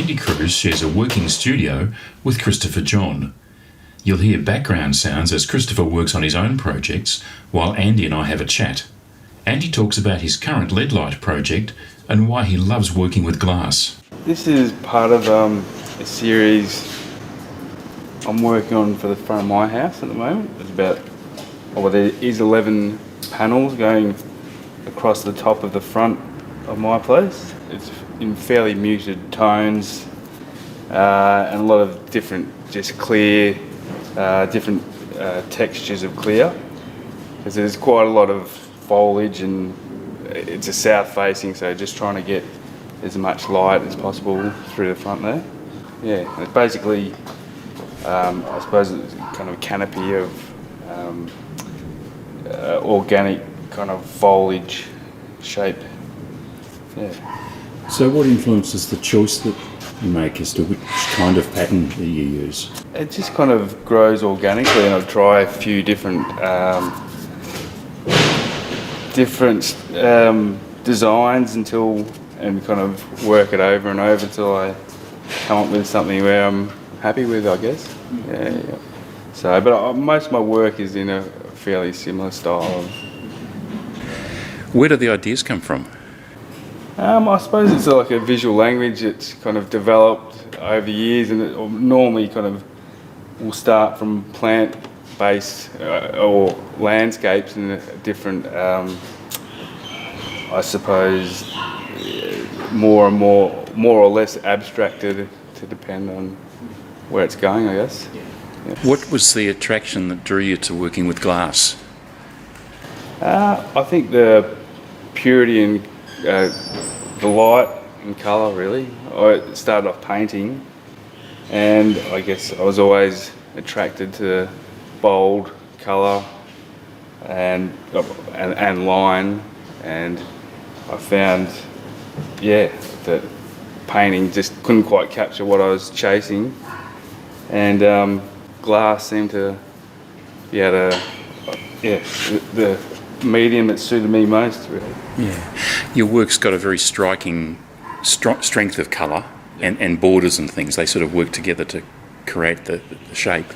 Andy Cruz shares a working studio with Christopher John. You'll hear background sounds as Christopher works on his own projects while Andy and I have a chat. Andy talks about his current lead light project and why he loves working with glass. This is part of a series I'm working on for the front of my house at the moment. It's about, there is 11 panels going across the top of the front of my place. It's in fairly muted tones and a lot of different, just clear, different textures of clear. Because there's quite a lot of foliage and it's a south facing, so just trying to get as much light as possible through the front there. Yeah, it's basically, I suppose it's kind of a canopy of organic kind of foliage shape. Yeah. So what influences the choice that you make as to which kind of pattern that you use? It just kind of grows organically, and I'll try a few different designs and kind of work it over and over until I come up with something where I'm happy with, I guess. Yeah. So, but most of my work is in a fairly similar style. Where do the ideas come from? I suppose it's like a visual language that's kind of developed over the years, and it normally kind of will start from plant-based or landscapes and different, I suppose, more or less abstracted to depend on where it's going, I guess. Yeah. What was the attraction that drew you to working with glass? I think the purity and the light and colour, really. I started off painting, and I guess I was always attracted to bold colour and line, and I found, that painting just couldn't quite capture what I was chasing, and glass seemed to be the medium that suited me most, really. Yeah. Your work's got a very striking strength of colour and borders and things. They sort of work together to create the shape.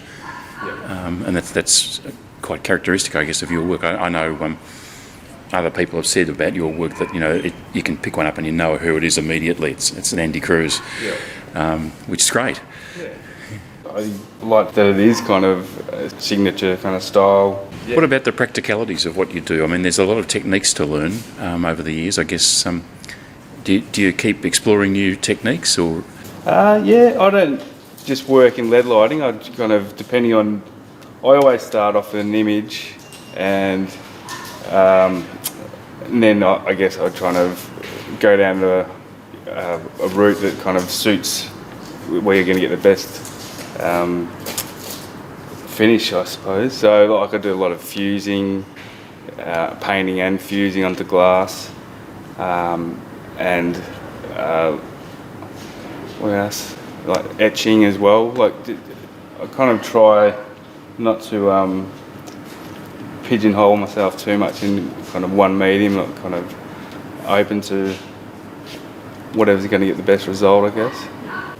Yeah. And that's quite characteristic, I guess, of your work. I know other people have said about your work that, you can pick one up and you know who it is immediately. It's an Andy Cruz, which is great. Yeah. I like that it is kind of a signature kind of style. Yeah. What about the practicalities of what you do? I mean, there's a lot of techniques to learn over the years. I guess, do you keep exploring new techniques, or? I don't just work in lead lighting. I kind of, I always start off with an image, and then I guess I try to go down to a route that kind of suits where you're going to get the best finish, I suppose. So I do a lot of fusing, painting and fusing onto glass, and what else? Like etching as well. Like I kind of try not to pigeonhole myself too much in kind of one medium. Like kind of open to whatever's going to get the best result, I guess.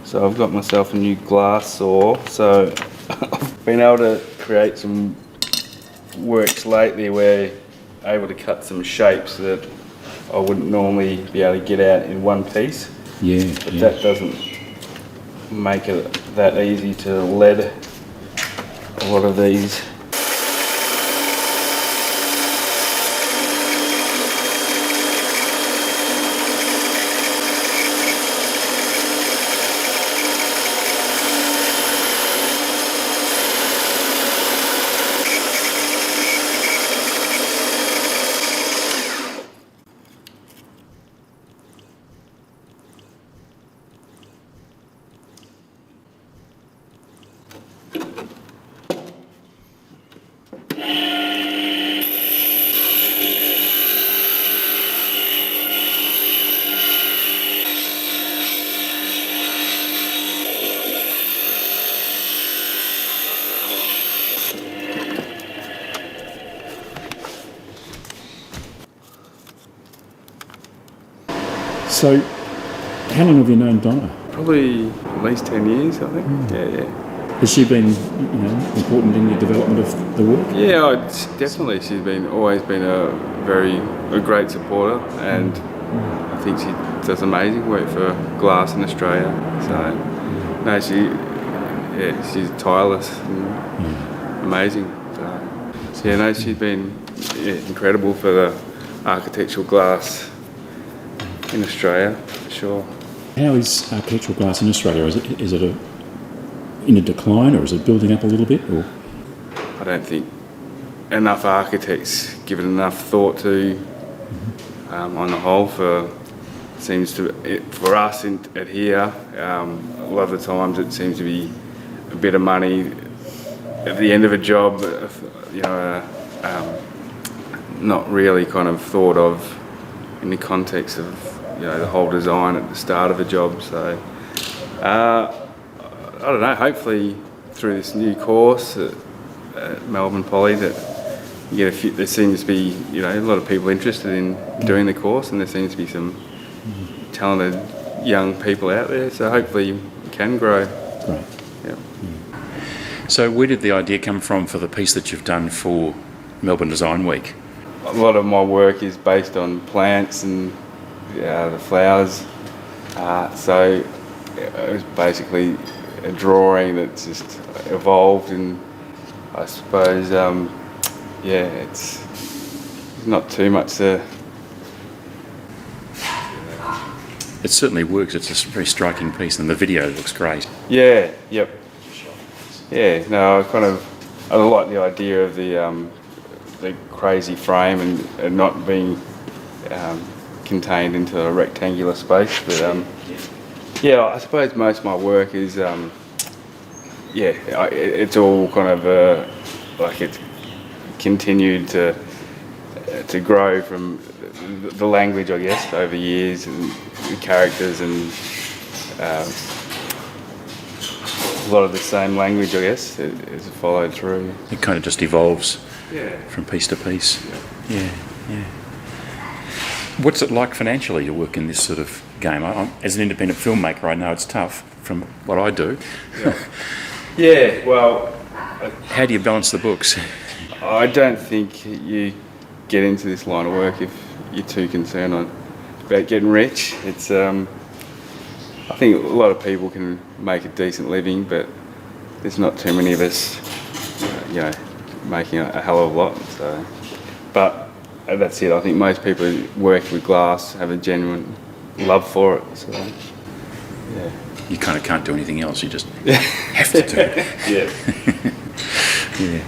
So I've got myself a new glass saw, so I've been able to create some works lately where I'm able to cut some shapes that I wouldn't normally be able to get out in one piece. But that doesn't make it that easy to lead a lot of these. So, how long have you known Donna? Probably at least 10 years, I think. Yeah. Has she been, important in your development of the work? Yeah, definitely. She's always been a great supporter, and I think she does amazing work for Glass in Australia. So, no, she's tireless and amazing. So, yeah, no, she's been incredible for the architectural glass in Australia, for sure. How is architectural glass in Australia? Is it in a decline, or is it building up a little bit? Or I don't think enough architects give it enough thought to, on the whole. For us at here, a lot of the times it seems to be a bit of money at the end of a job, not really kind of thought of in the context of the whole design at the start of a job. So I don't know, hopefully through this new course at Melbourne Poly that you get there seems to be a lot of people interested in doing the course, and there seems to be some talented young people out there, so hopefully we can grow. Great. Yeah. So where did the idea come from for the piece that you've done for Melbourne Design Week? A lot of my work is based on plants and the flowers, so it was basically a drawing that's just evolved, and I suppose it's not too much to... It certainly works. It's a very striking piece, and the video looks great. Yeah, yep. Yeah, no, I like the idea of the crazy frame and not being contained into a rectangular space, but yeah, I suppose most of my work is it's all kind of like it's continued to grow from the language, I guess, over years, and the characters, and a lot of the same language, I guess, is followed through. It kind of just evolves Yeah. from piece to piece. Yeah. What's it like financially to work in this sort of game? As an independent filmmaker, I know it's tough from what I do. Yeah, well, How do you balance the books? I don't think you get into this line of work if you're too concerned about getting rich. It's I think a lot of people can make a decent living, but there's not too many of us, making a hell of a lot. So, but that's it. I think most people who work with glass have a genuine love for it. So, yeah. You kind of can't do anything else. You just have to do it. Yeah. Yeah.